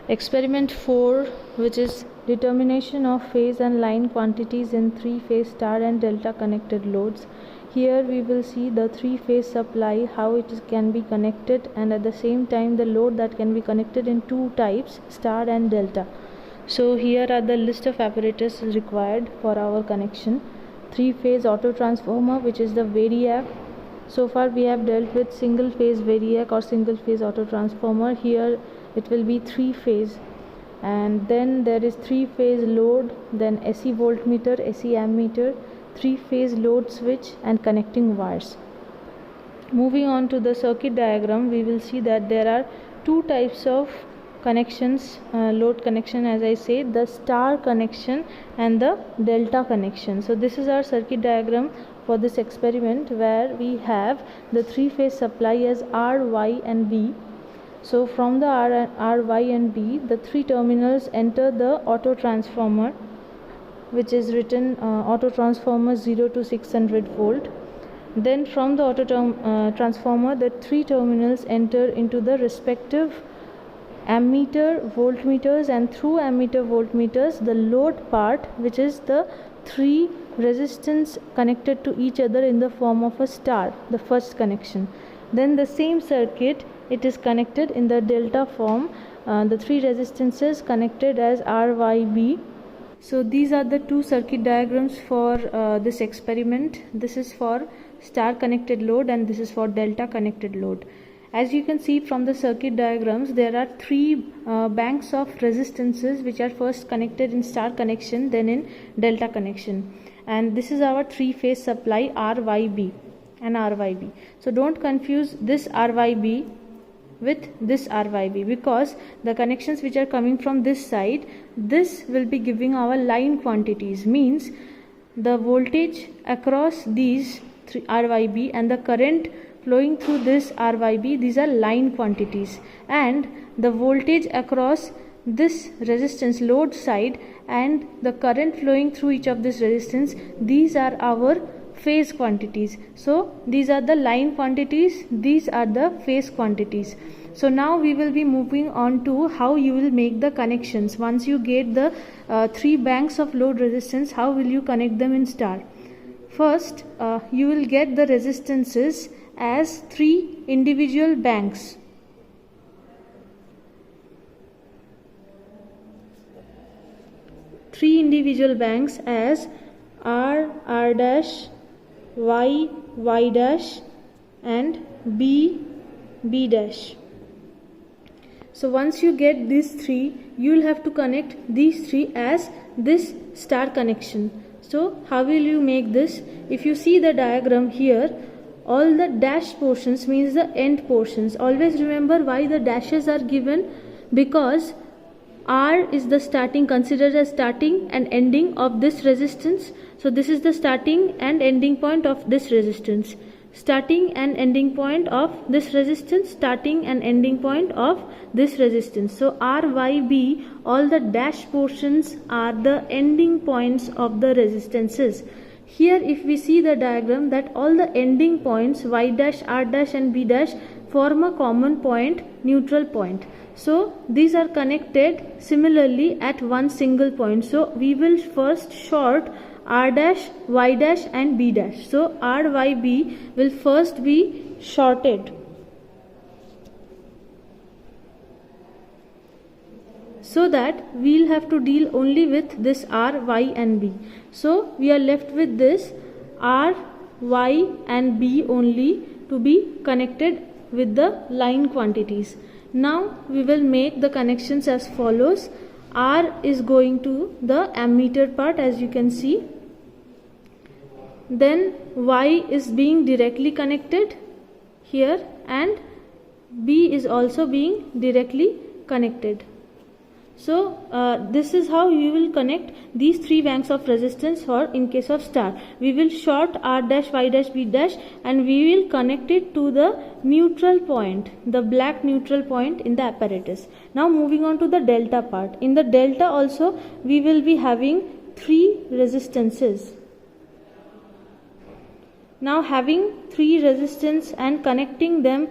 Experiment 4, which is determination of phase and line quantities in three-phase star and delta connected loads. Here we will see the three-phase supply, how it can be connected, and at the same time the load that can be connected in two types, star and delta. So here are the list of apparatus required for our connection. Three-phase auto transformer, which is the variac. So far we have dealt with single phase variac or single phase auto transformer. Here it will be three phase, and then there is three phase load, then SE voltmeter, SE ammeter, three phase load switch and connecting wires. Moving on to the circuit diagram, we will see that there are two types of connections, load connection, as I said, the star connection and the delta connection. So this is our circuit diagram for this experiment, where we have the three phase supply as R, Y and B. So from the R, Y and B, the three terminals enter the auto transformer, which is written auto transformer 0 to 600 volt. Then from the auto transformer, the three terminals enter into the respective ammeter, voltmeters, and through ammeter, voltmeters, the load part, which is the three resistance connected to each other in the form of a star, the first connection. Then the same circuit, it is connected in the delta form, the three resistances connected as R, Y, B. So these are the two circuit diagrams for this experiment. This is for star connected load and this is for delta connected load. As you can see from the circuit diagrams, there are three banks of resistances which are first connected in star connection, then in delta connection. And this is our three phase supply RYB and RYB. So don't confuse this RYB with this RYB, because the connections which are coming from this side, this will be giving our line quantities, means the voltage across these three RYB and the current flowing through this RYB, these are line quantities, and the voltage across this resistance load side and the current flowing through each of this resistance, these are our phase quantities. So these are the line quantities, these are the phase quantities. So now we will be moving on to how you will make the connections. Once you get the three banks of load resistance, how will you connect them in star? First, you will get the resistances as three individual banks. Three individual banks as R, R dash, Y, Y dash and B, B dash. So once you get these three, you will have to connect these three as this star connection. So how will you make this? If you see the diagram here, all the dash portions means the end portions. Always remember why the dashes are given, because R is the starting, considered as starting and ending of this resistance. So this is the starting and ending point of this resistance. Starting and ending point of this resistance, starting and ending point of this resistance. So R, Y, B, all the dash portions are the ending points of the resistances. Here if we see the diagram, that all the ending points Y dash, R dash and B dash form a common point, neutral point. So these are connected similarly at one single point. So we will first short R dash, Y dash and B dash. So R, Y, B will first be shorted. So that we will have to deal only with this R, Y and B. So we are left with this R, Y and B only to be connected with the line quantities. Now we will make the connections as follows. R is going to the ammeter part, as you can see. Then Y is being directly connected here and B is also being directly connected. So this is how you will connect these three banks of resistance, or in case of star, we will short R dash, Y dash, B dash and we will connect it to the neutral point, the black neutral point in the apparatus. Now moving on to the delta part. In the delta also we will be having three resistances. Now having three resistance and connecting them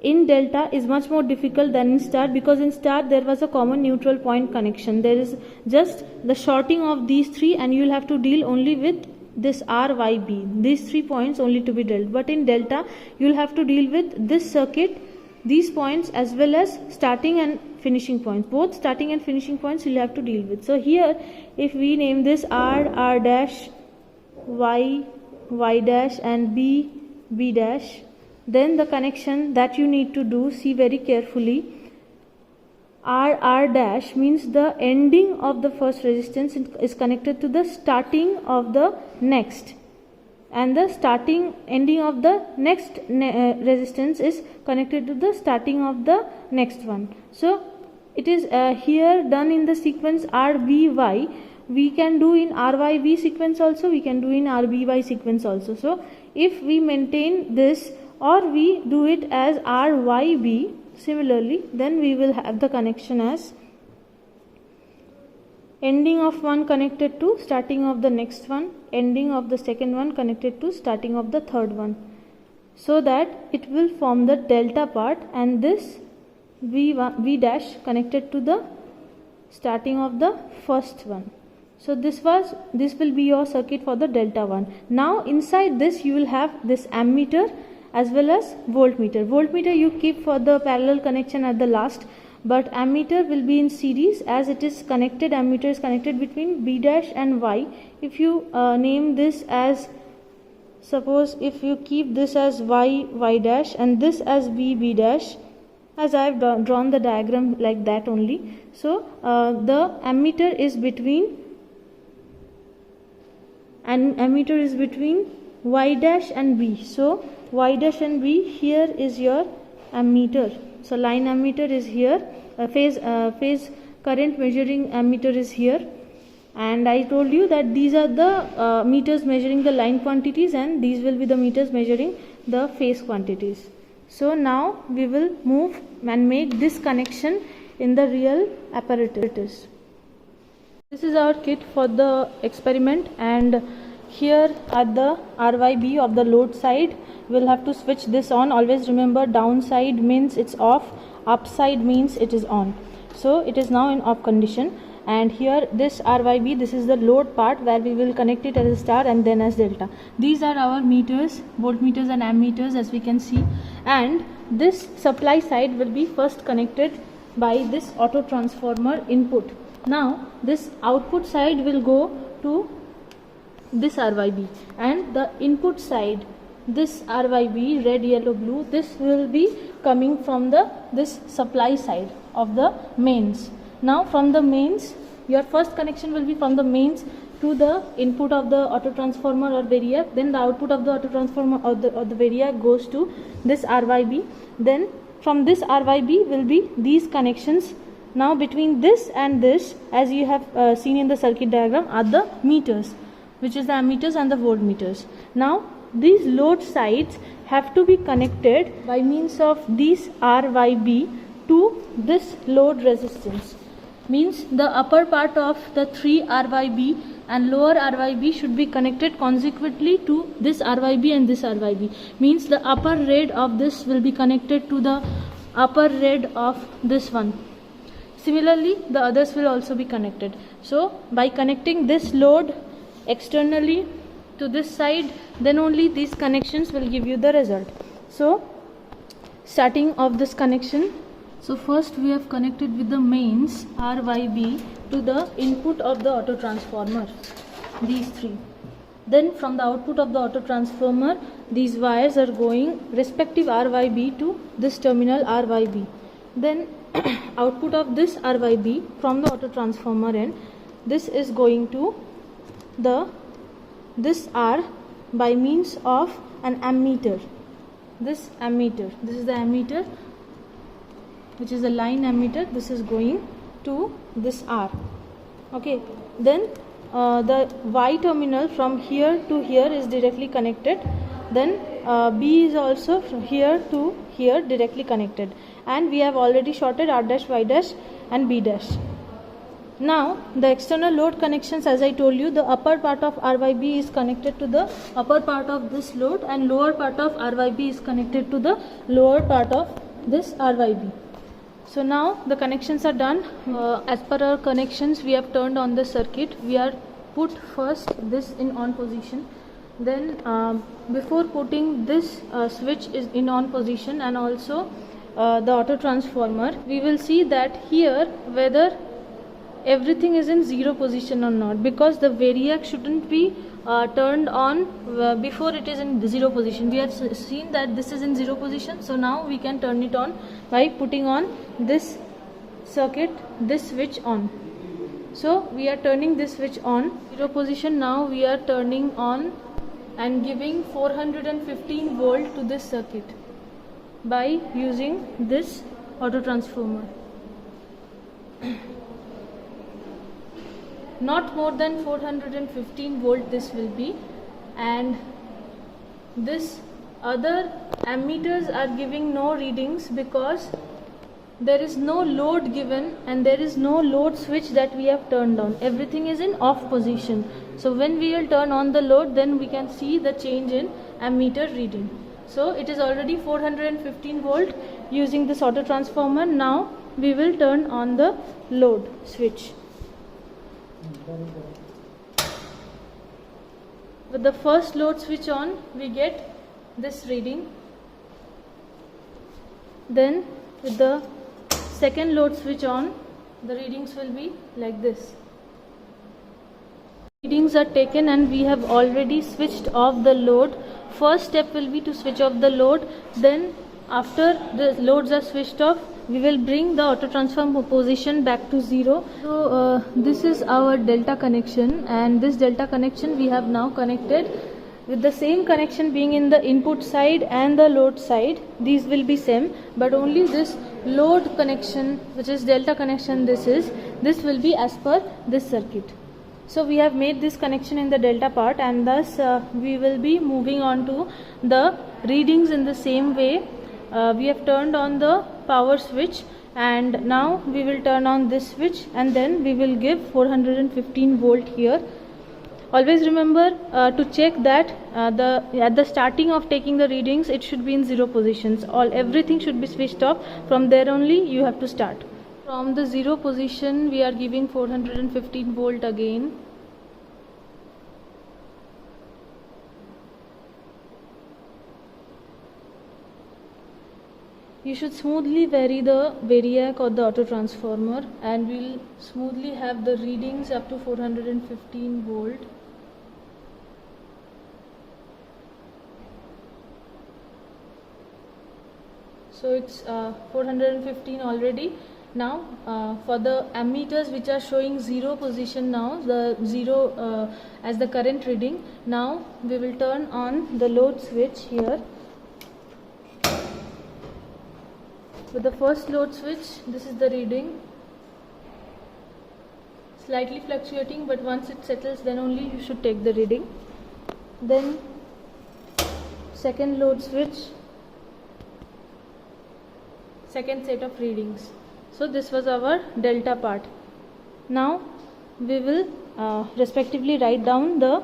in delta is much more difficult than in star, because in star there was a common neutral point connection. There is just the shorting of these three and you will have to deal only with this R, Y, B, these 3 points only to be dealt. But in delta you will have to deal with this circuit, these points, as well as starting and finishing points. Both starting and finishing points you will have to deal with. So here if we name this R, R dash, Y, Y dash, and B, B dash, then the connection that you need to do, see very carefully, R, R dash means the ending of the first resistance is connected to the starting of the next, and the starting ending of the next resistance is connected to the starting of the next one. So it is here done in the sequence RBY. We can do in RYB sequence also, we can do in RBY sequence also. So if we maintain this or we do it as RYB similarly, then we will have the connection as ending of one connected to starting of the next one, ending of the second one connected to starting of the third one, so that it will form the delta part, and this V dash connected to the starting of the first one. So this will be your circuit for the delta one. Now inside this you will have this ammeter as well as voltmeter. Voltmeter you keep for the parallel connection at the last, but ammeter will be in series as it is connected. Ammeter is connected between B dash and Y. If you name this as, suppose if you keep this as Y, Y dash, and this as B, B dash, as I have drawn the diagram like that only. So the ammeter is between Y dash and B. So Y dash and B, here is your ammeter. So line ammeter is here, phase current measuring ammeter is here, and I told you that these are the meters measuring the line quantities, and these will be the meters measuring the phase quantities. So now we will move and make this connection in the real apparatus. This is our kit for the experiment, and here at the RYB of the load side we'll have to switch this on. Always remember, downside means it's off, upside means it is on. So it is now in off condition, and here this RYB, this is the load part where we will connect it as a star and then as delta. These are our meters, voltmeters and ammeters, as we can see, and this supply side will be first connected by this auto transformer input. Now this output side will go to this RYB, and the input side, this RYB, red, yellow, blue, this will be coming from this supply side of the mains. Now from the mains, your first connection will be from the mains to the input of the auto transformer or variac, then the output of the auto transformer or the variac goes to this RYB, then from this RYB will be these connections. Now between this and this, as you have seen in the circuit diagram, are the meters, which is the ammeters and the voltmeters. Now these load sides have to be connected by means of these RYB to this load resistance. Means the upper part of the 3 RYB and lower RYB should be connected consequently to this RYB and this RYB. Means the upper raid of this will be connected to the upper raid of this one. Similarly, the others will also be connected. So by connecting this load externally to this side, then only these connections will give you the result. So starting of this connection, so first we have connected with the mains RYB to the input of the auto transformer, these three. Then from the output of the auto transformer, these wires are going respective RYB to this terminal RYB. Then output of this RYB from the auto transformer end, this is going to this R by means of an ammeter. This ammeter, this is the ammeter, which is the line ammeter. This is going to this R. Okay. Then the Y terminal from here to here is directly connected. Then B is also from here to here directly connected, and we have already shorted R dash, Y dash and B dash. Now the external load connections, as I told you, the upper part of RYB is connected to the upper part of this load, and lower part of RYB is connected to the lower part of this RYB. So now the connections are done. As per our connections, we have turned on the circuit. We are put first this in on position. Then before putting this switch is in on position and also the auto transformer, we will see that here whether everything is in zero position or not, because the variac shouldn't be turned on before it is in zero position. We have seen that this is in zero position, so now we can turn it on by putting on this circuit, this switch on. So we are turning this switch on zero position. Now we are turning on and giving 415 volt to this circuit by using this auto transformer. Not more than 415 volt this will be, and this other ammeters are giving no readings because there is no load given and there is no load switch that we have turned on. Everything is in off position. So when we will turn on the load, then we can see the change in ammeter reading. So it is already 415 volt using this auto transformer. Now we will turn on the load switch. With the first load switch on, we get this reading. Then with the second load switch on, the readings will be like this. Readings are taken and we have already switched off the load. First step will be to switch off the load. Then after the loads are switched off, we will bring the auto transform position back to zero. So this is our delta connection, and this delta connection we have now connected with the same connection being in the input side and the load side. These will be same, but only this load connection, which is delta connection, this will be as per this circuit. So we have made this connection in the delta part, and thus we will be moving on to the readings in the same way. We have turned on the power switch, and now we will turn on this switch, and then we will give 415 volt here. Always remember to check that at the starting of taking the readings, it should be in zero positions. Everything should be switched off. From there only you have to start. From the zero position, we are giving 415 volt again. You should smoothly vary the variac or the auto transformer, and we'll smoothly have the readings up to 415 volt. So it's 415 already. Now for the ammeters which are showing zero position, now the zero as the current reading, now we will turn on the load switch here. With the first load switch, this is the reading, slightly fluctuating, but once it settles, then only you should take the reading. Then second load switch, second set of readings. So this was our delta part. Now we will respectively write down the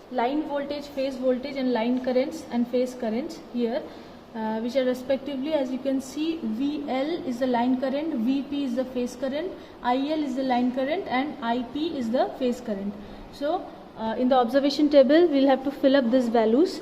line voltage, phase voltage, and line currents and phase currents here, which are respectively, as you can see, VL is the line current, VP is the phase current, IL is the line current, and IP is the phase current. So in the observation table, we'll have to fill up these values.